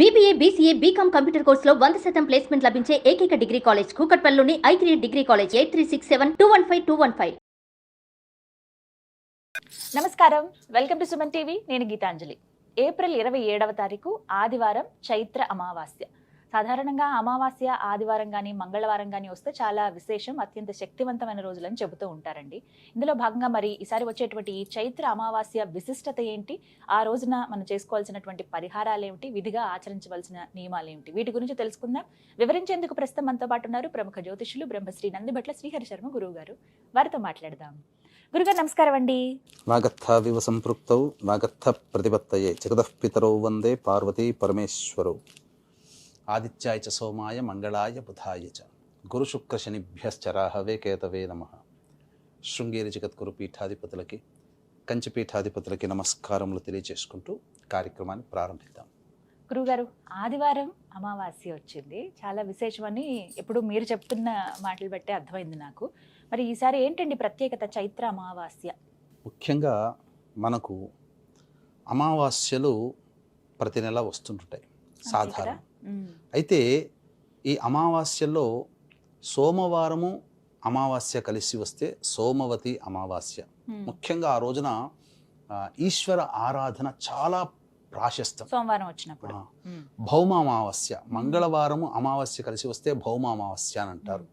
BBA, BCA, BCom computer కోర్సులో 100% placement లభించే ఏకైక డిగ్రీ కాలేజ్ కూకట్పల్లిలోని I3 డిగ్రీ కాలేజ్ 8367215215. నమస్కారం, వెల్కమ్ టు సుమన్ టీవీ. నేను గీతాంజలి. ఏప్రిల్ 27వ తారీఖు ఆదివారం, చైత్ర అమావాస్య. సాధారణంగా అమావాస్య ఆదివారం కానీ మంగళవారం కానీ వస్తే చాలా విశేషం, అత్యంత శక్తివంతమైన రోజులని చెబుతూ ఉంటారండి. ఇందులో భాగంగా మరి ఈసారి వచ్చేటువంటి ఈ చైత్ర అమావాస్య విశిష్టత ఏంటి, ఆ రోజున మనం చేసుకోవాల్సినటువంటి పరిహారాలు ఏమిటి, విధిగా ఆచరించవలసిన నియమాలు ఏమిటి, వీటి గురించి తెలుసుకుందాం. వివరించేందుకు ప్రస్తుతం మనతో పాటు ఉన్నారు ప్రముఖ జ్యోతిష్యులు బ్రహ్మశ్రీ నందిబట్ల శ్రీహరి శర్మ గురువు గారు. వారితో మాట్లాడదాం. గురుగారు నమస్కారం అండి. వాగర్థావివ సంపృక్తౌ వాగర్థ ప్రతిపత్తయే జగతః పితరౌ వందే పార్వతీ పరమేశ్వరౌ. ఆదిత్యాయ చ సోమాయ మంగళాయ బుధాయ చ గురుశుక్రశనిభ్యశ్చరాహవే కేతవే నమః. శృంగేరి జగద్గురు పీఠాధిపతులకి, కంచిపీఠాధిపతులకి నమస్కారములు తెలియజేసుకుంటూ కార్యక్రమాన్ని ప్రారంభిద్దాం. గురుగారు, ఆదివారం అమావాస్య వచ్చింది, చాలా విశేషమని ఎప్పుడు మీరు చెప్తున్న మాటలు బట్టే అర్థమైంది నాకు. మరి ఈసారి ఏంటండి ప్రత్యేకత చైత్ర అమావాస్య? ముఖ్యంగా మనకు అమావాస్యలు ప్రతి నెల వస్తుంటాయి సాధారణ. అయితే ఈ అమావాస్యలో సోమవారము అమావాస్య కలిసి వస్తే సోమవతి అమావాస్య. ముఖ్యంగా ఆ రోజున ఈశ్వర ఆరాధన చాలా ప్రాశస్తం. సోమవారం వచ్చినప్పుడు భౌమ అమావాస్య, మంగళవారము అమావాస్య కలిసి వస్తే భౌమ అమావాస్య అని అంటారు.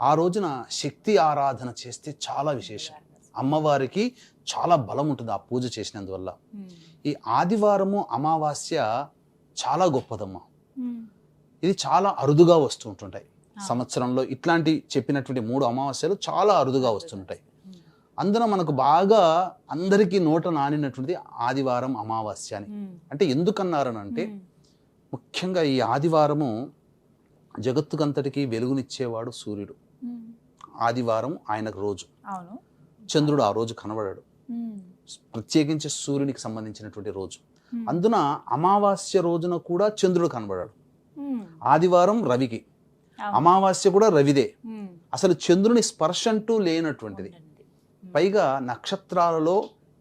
ఆ రోజున శక్తి ఆరాధన చేస్తే చాలా విశేషం, అమ్మవారికి చాలా బలం ఉంటుంది ఆ పూజ చేసినందువల్ల. ఈ ఆదివారము అమావాస్య చాలా గొప్పదమ్మా. ఇది చాలా అరుదుగా వస్తూ ఉంటుంటాయి సంవత్సరంలో. ఇట్లాంటి చెప్పినటువంటి 3 అమావాస్యలు చాలా అరుదుగా వస్తుంటాయి. అందున మనకు బాగా అందరికీ నోట నానినటువంటిది ఆదివారం అమావాస్య అని. అంటే ఎందుకన్నారనంటే, ముఖ్యంగా ఈ ఆదివారము జగత్తుకంతటికి వెలుగునిచ్చేవాడు సూర్యుడు. ఆదివారం ఆయనకు రోజు, చంద్రుడు ఆ రోజు కనబడాడు, ప్రత్యేకించి సూర్యునికి సంబంధించినటువంటి రోజు. అందున అమావాస్య రోజున కూడా చంద్రుడు కనబడాడు. ఆదివారం రవికి, అమావాస్య కూడా రవిదే. అసలు చంద్రుని స్పర్శ అంటూ లేనటువంటిది. పైగా నక్షత్రాలలో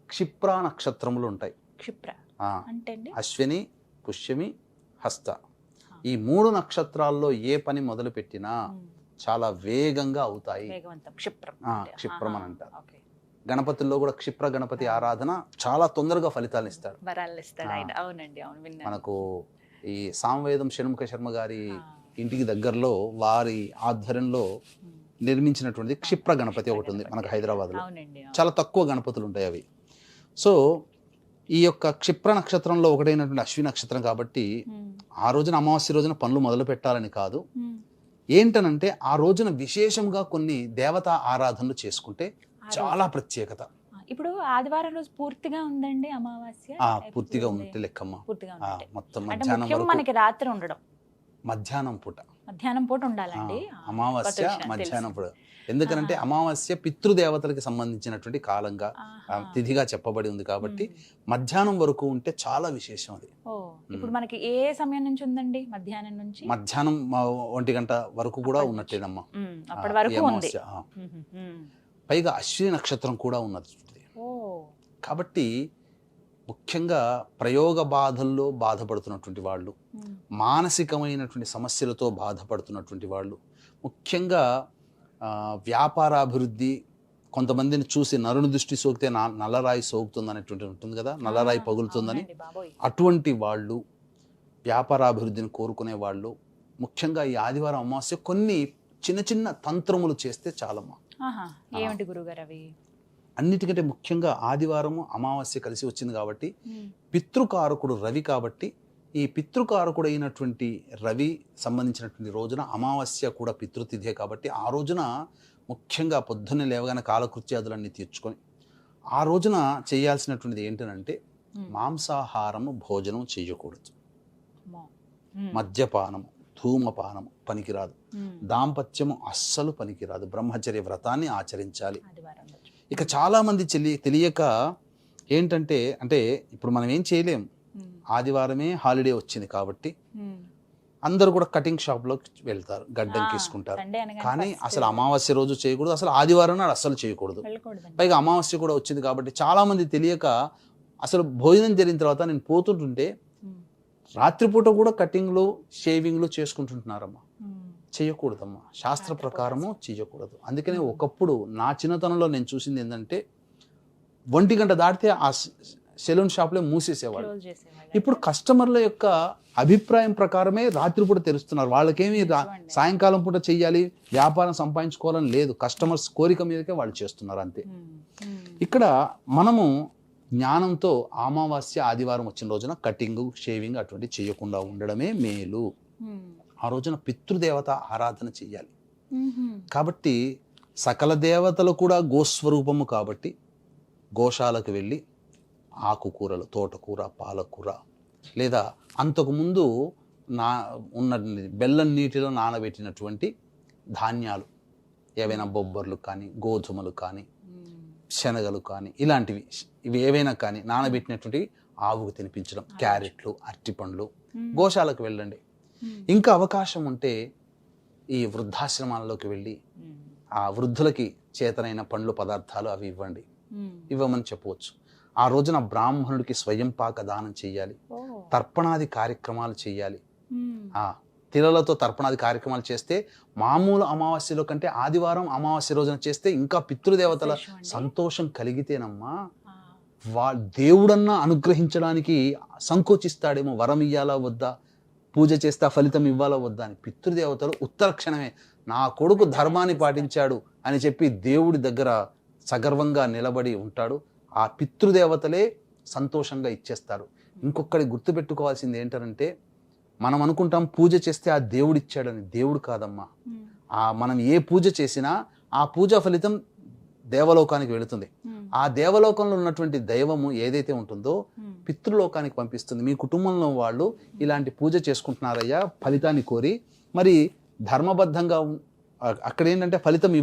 క్షిప్ర నక్షత్రములు ఉంటాయి. అశ్విని, పుష్యమి, హస్త. ఈ 3 నక్షత్రాల్లో ఏ పని మొదలు పెట్టినా చాలా వేగంగా అవుతాయి. క్షిప్రం అని అంటారు. గణపతుల్లో కూడా క్షిప్ర గణపతి ఆరాధన చాలా తొందరగా ఫలితాలు ఇస్తాడు. మనకు ఈ సామవేదం షణ్ముఖ శర్మ గారి ఇంటికి దగ్గరలో వారి ఆధ్వర్యంలో నిర్మించినటువంటి క్షిప్ర గణపతి ఒకటి ఉంది మనకు హైదరాబాద్లో. చాలా తక్కువ గణపతులు ఉంటాయి అవి. సో ఈ యొక్క క్షిప్ర నక్షత్రంలో ఒకటైనటువంటి అశ్విని నక్షత్రం కాబట్టి ఆ రోజున అమావాస్య రోజున పనులు మొదలు పెట్టాలని కాదు. ఏంటనంటే ఆ రోజున విశేషంగా కొన్ని దేవతా ఆరాధనలు చేసుకుంటే చాలా ప్రత్యేకత. ఇప్పుడు ఆదివారం రోజు పూర్తిగా ఉందండి అమావాస్య? పూర్తిగా ఉన్నట్టు లెక్కమ్మ. మొత్తం మనకి రాత్రి ఉండడం, మధ్యాహ్నం పూట ఉండాలండి అమావాస్య మధ్యాహ్నం పూట. ఎందుకంటే అమావాస్య పితృదేవతలకి సంబంధించినటువంటి కాలంగా తిథిగా చెప్పబడి ఉంది కాబట్టి మధ్యాహ్నం వరకు ఉంటే చాలా విశేషం అది. ఇప్పుడు మనకి ఏ సమయం నుంచి ఉందండి? మధ్యాహ్నం నుంచి మధ్యాహ్నం 1 గంట వరకు కూడా ఉన్నట్టేనమ్మా. పైగా అశ్విని నక్షత్రం కూడా ఉన్నది కాబట్టి ముఖ్యంగా ప్రయోగ బాధల్లో బాధపడుతున్నటువంటి వాళ్ళు, మానసికమైనటువంటి సమస్యలతో బాధపడుతున్నటువంటి వాళ్ళు, ముఖ్యంగా వ్యాపారాభివృద్ధి, కొంతమందిని చూసి నరుని దృష్టి సోకితే నల్లరాయి సోకుతుంది అనేటువంటి ఉంటుంది కదా, నల్లరాయి పగులుతుందని, అటువంటి వాళ్ళు, వ్యాపారాభివృద్ధిని కోరుకునే వాళ్ళు ముఖ్యంగా ఈ ఆదివారం అమావాస్య కొన్ని చిన్న చిన్న తంత్రములు చేస్తే చాలమ్మా. ఏమిటి గురుగారు అవి? అన్నిటికంటే ముఖ్యంగా ఆదివారము అమావాస్య కలిసి వచ్చింది కాబట్టి పితృకారకుడు రవి కాబట్టి ఈ పితృకారకుడు అయినటువంటి రవి సంబంధించినటువంటి రోజున అమావాస్య కూడా పితృతిథే కాబట్టి ఆ రోజున ముఖ్యంగా పొద్దున్నే లేవగానే కాలకృత్యాదులన్నీ తీర్చుకొని ఆ రోజున చేయాల్సినటువంటిది ఏంటంటే మాంసాహారము భోజనం చేయకూడదు, మద్యపానము ధూమపానము పనికిరాదు, దాంపత్యము అస్సలు పనికిరాదు, బ్రహ్మచర్య వ్రతాన్ని ఆచరించాలి. ఇక చాలా మంది తెలియక ఏంటంటే, అంటే ఇప్పుడు మనం ఏం చేయలేం, ఆదివారమే హాలిడే వచ్చింది కాబట్టి అందరూ కూడా కటింగ్ షాప్లోకి వెళ్తారు, గడ్డం తీసుకుంటారు. కానీ అసలు అమావాస్య రోజు చేయకూడదు, అసలు ఆదివారం నాడు అస్సలు చేయకూడదు. పైగా అమావాస్య కూడా వచ్చింది కాబట్టి చాలా మంది తెలియక అసలు భోజనం జరిగిన తర్వాత నేను పోతుంటుంటే రాత్రిపూట కూడా కటింగ్లు షేవింగ్లు చేసుకుంటుంటున్నారమ్మా. చేయకూడదమ్మా, శాస్త్ర ప్రకారము చేయకూడదు. అందుకనే ఒకప్పుడు నా చిన్నతనంలో నేను చూసింది ఏంటంటే 1 గంట దాటితే ఆ సెలూన్ షాప్లో మూసేసేవాళ్ళు. ఇప్పుడు కస్టమర్ల యొక్క అభిప్రాయం ప్రకారమే రాత్రిపూట తెరుస్తున్నారు. వాళ్ళకేమి సాయంకాలం పూట చెయ్యాలి, వ్యాపారం సంపాదించుకోవాలని లేదు, కస్టమర్స్ కోరిక మీదకే వాళ్ళు చేస్తున్నారు అంతే. ఇక్కడ మనము జ్ఞానంతో అమావాస్య ఆదివారం వచ్చిన రోజున కటింగ్ షేవింగ్ అటువంటి చేయకుండా ఉండడమే మేలు. ఆ రోజున పితృదేవత ఆరాధన చెయ్యాలి. కాబట్టి సకల దేవతలు కూడా గోస్వరూపము కాబట్టి గోశాలకు వెళ్ళి ఆకుకూరలు, తోటకూర, పాలకూర, లేదా అంతకుముందు ఉన్న బెల్లం నీటిలో నానబెట్టినటువంటి ధాన్యాలు ఏవైనా బొబ్బర్లు కానీ, గోధుమలు కానీ, శనగలు కానీ, ఇలాంటివి ఇవి ఏవైనా కానీ నానబెట్టినటువంటి ఆవుకు తినిపించడం, క్యారెట్లు, అరటిపండ్లు, గోశాలకు వెళ్ళండి. ఇంకా అవకాశం ఉంటే ఈ వృద్ధాశ్రమాల్లోకి వెళ్ళి ఆ వృద్ధులకి చేతనైన పండ్లు పదార్థాలు అవి ఇవ్వమని చెప్పవచ్చు. ఆ రోజున బ్రాహ్మణుడికి స్వయం పాక దానం చెయ్యాలి, తర్పణాది కార్యక్రమాలు చెయ్యాలి. తిలలతో తర్పణాది కార్యక్రమాలు చేస్తే మామూలు అమావాస్యలో కంటే ఆదివారం అమావాస్య రోజున చేస్తే ఇంకా పితృదేవతల సంతోషం కలిగితేనమ్మా దేవుడన్నా అనుగ్రహించడానికి సంకోచిస్తాడేమో, వరం ఇయ్యాలా వద్దా, పూజ చేస్తే ఫలితం ఇవ్వాలా వద్దా అని. పితృదేవతలు ఉత్తర క్షణమే నా కొడుకు ధర్మాన్ని పాటించాడు అని చెప్పి దేవుడి దగ్గర సగర్వంగా నిలబడి ఉంటాడు. ఆ పితృదేవతలే సంతోషంగా ఇచ్చేస్తారు. ఇంకొకటి గుర్తుపెట్టుకోవాల్సింది ఏంటంటే, మనం అనుకుంటాం పూజ చేస్తే ఆ దేవుడు ఇచ్చాడని. దేవుడు కాదమ్మా. మనం ఏ పూజ చేసినా ఆ పూజ ఫలితం దేవలోకానికి వెళుతుంది. ఆ దేవలోకంలో ఉన్నటువంటి దైవము ఏదైతే ఉంటుందో పితృలోకానికి పంపిస్తుంది. మీ కుటుంబంలో వాళ్ళు ఇలాంటి పూజ చేసుకుంటున్నారయ్యా ఫలితాన్ని కోరి, మరి ధర్మబద్ధంగా అక్కడ ఏంటంటే ఫలితం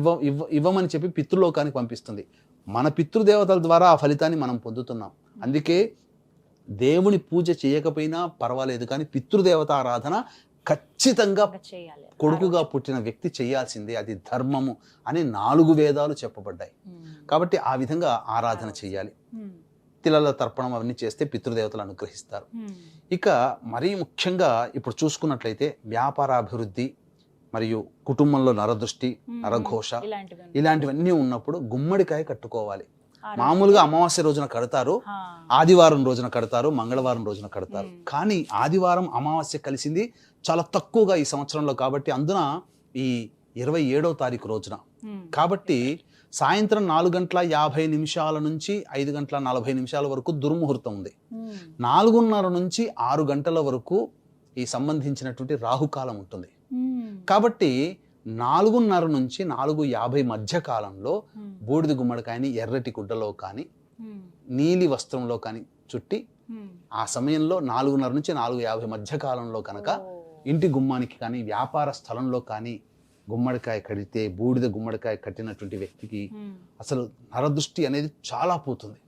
ఇవ్వమని చెప్పి పితృలోకానికి పంపిస్తుంది. మన పితృదేవతల ద్వారా ఆ ఫలితాన్ని మనం పొందుతున్నాం. అందుకే దేవుని పూజ చేయకపోయినా పర్వాలేదు, కానీ పితృదేవత ఆరాధన ఖచ్చితంగా కొడుకుగా పుట్టిన వ్యక్తి చేయాల్సిందే, అది ధర్మము అని 4 వేదాలు చెప్పబడ్డాయి. కాబట్టి ఆ విధంగా ఆరాధన చేయాలి. తిలల తర్పణం అవన్నీ చేస్తే పితృదేవతలు అనుగ్రహిస్తారు. ఇక మరీ ముఖ్యంగా ఇప్పుడు చూసుకున్నట్లయితే వ్యాపారాభివృద్ధి మరియు కుటుంబంలో నరదృష్టి, నరఘోష ఇలాంటివన్నీ ఉన్నప్పుడు గుమ్మడికాయ కట్టుకోవాలి. మామూలుగా అమావాస్య రోజున కడతారు, ఆదివారం రోజున కడతారు, మంగళవారం రోజున కడతారు. కానీ ఆదివారం అమావాస్య కలిసింది చాలా తక్కువగా ఈ సంవత్సరంలో కాబట్టి అందున ఈ 27వ తారీఖు రోజున కాబట్టి సాయంత్రం 4:50 నుంచి 5:40 వరకు దుర్ముహూర్తం ఉంది. 4:30 నుంచి 6 గంటల వరకు ఈ సంబంధించినటువంటి రాహుకాలం ఉంటుంది. కాబట్టి 4:30 నుంచి 4:50 మధ్య కాలంలో బూడిద గుమ్మడికాయని ఎర్రటి గుడ్డలో కానీ నీలి వస్త్రంలో కానీ చుట్టి ఆ సమయంలో 4:30 నుంచి 4:50 మధ్య కాలంలో కనుక ఇంటి గుమ్మానికి కానీ వ్యాపార స్థలంలో కానీ గుమ్మడికాయ కడితే, బూడిద గుమ్మడికాయ కట్టినటువంటి వ్యక్తికి అసలు నరదృష్టి అనేది చాలా పోతుంది.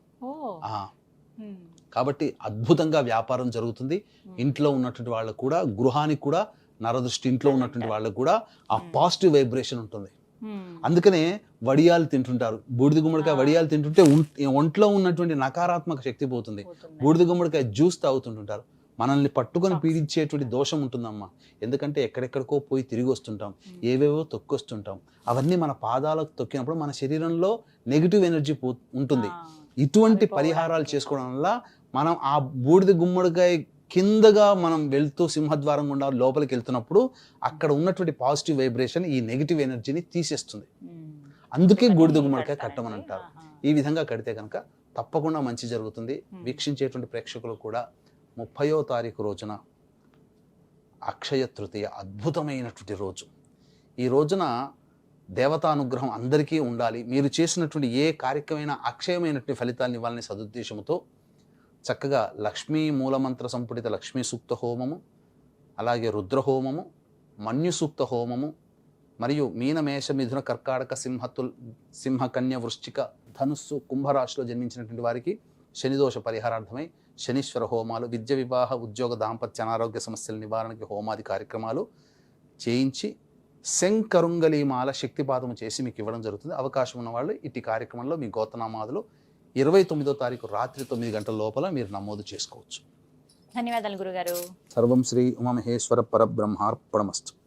కాబట్టి అద్భుతంగా వ్యాపారం జరుగుతుంది. ఇంట్లో ఉన్నటువంటి వాళ్ళకు కూడా, గృహానికి కూడా నరదృష్టి, ఇంట్లో ఉన్నటువంటి వాళ్ళకు కూడా ఆ పాజిటివ్ వైబ్రేషన్ ఉంటుంది. అందుకనే వడియాలు తింటుంటారు. బూడిద గుమ్మడికాయ వడియాలు తింటుంటే ఒంట్లో ఉన్నటువంటి నకారాత్మక శక్తి పోతుంది. బూడిద గుమ్మడికాయ జ్యూస్ తాగుతుంటుంటారు. మనల్ని పట్టుకొని పీడించేటువంటి దోషం ఉంటుందమ్మా. ఎందుకంటే ఎక్కడెక్కడికో పోయి తిరిగి వస్తుంటాం, ఏవేవో తొక్కొస్తుంటాం. అవన్నీ మన పాదాలకు తొక్కినప్పుడు మన శరీరంలో నెగిటివ్ ఎనర్జీ ఉంటుంది. ఇటువంటి పరిహారాలు చేసుకోవడం వల్ల మనం ఆ బూడిద గుమ్మడికాయ కిందగా మనం వెళ్తూ సింహద్వారం గుండా లోపలికి వెళ్తున్నప్పుడు అక్కడ ఉన్నటువంటి పాజిటివ్ వైబ్రేషన్ ఈ నెగిటివ్ ఎనర్జీని తీసేస్తుంది. అందుకే బూడిద గుమ్మడికాయ కట్టమని అంటారు. ఈ విధంగా కడితే కనుక తప్పకుండా మంచి జరుగుతుంది. వీక్షించేటువంటి ప్రేక్షకులు కూడా 30వ తారీఖు రోజున అక్షయ తృతీయ, అద్భుతమైనటువంటి రోజు. ఈ రోజున దేవతానుగ్రహం అందరికీ ఉండాలి. మీరు చేసినటువంటి ఏ కార్యక్రమైనా అక్షయమైనటువంటి ఫలితాన్ని ఇవ్వాలని సదుద్దేశంతో చక్కగా లక్ష్మీ మూలమంత్ర సంపుటిత లక్ష్మీ సూక్త హోమము, అలాగే రుద్రహోమము, మన్యు సూక్త హోమము, మరియు మీనమేష మిథున కర్కాటక సింహ కన్య వృశ్చిక ధనుస్సు కుంభరాశిలో జన్మించినటువంటి వారికి శనిదోష పరిహారార్థమై శనీశ్వర హోమాలు, విద్య వివాహ ఉద్యోగ దాంపత్య అనారోగ్య సమస్యల నివారణకి హోమాది కార్యక్రమాలు చేయించి శంకరుంగలీమాల శక్తిపాతము చేసి మీకు ఇవ్వడం జరుగుతుంది. అవకాశం ఉన్న వాళ్ళు ఇట్టి కార్యక్రమంలో మీ గోత్రనామాదులు 29వ తారీఖు రాత్రి 9 గంటల లోపల మీరు నమోదు చేసుకోవచ్చు. ధన్యవాదాలు గురుగారు. సర్వం శ్రీ ఉమామహేశ్వర పరబ్రహ్మార్పణమస్తు.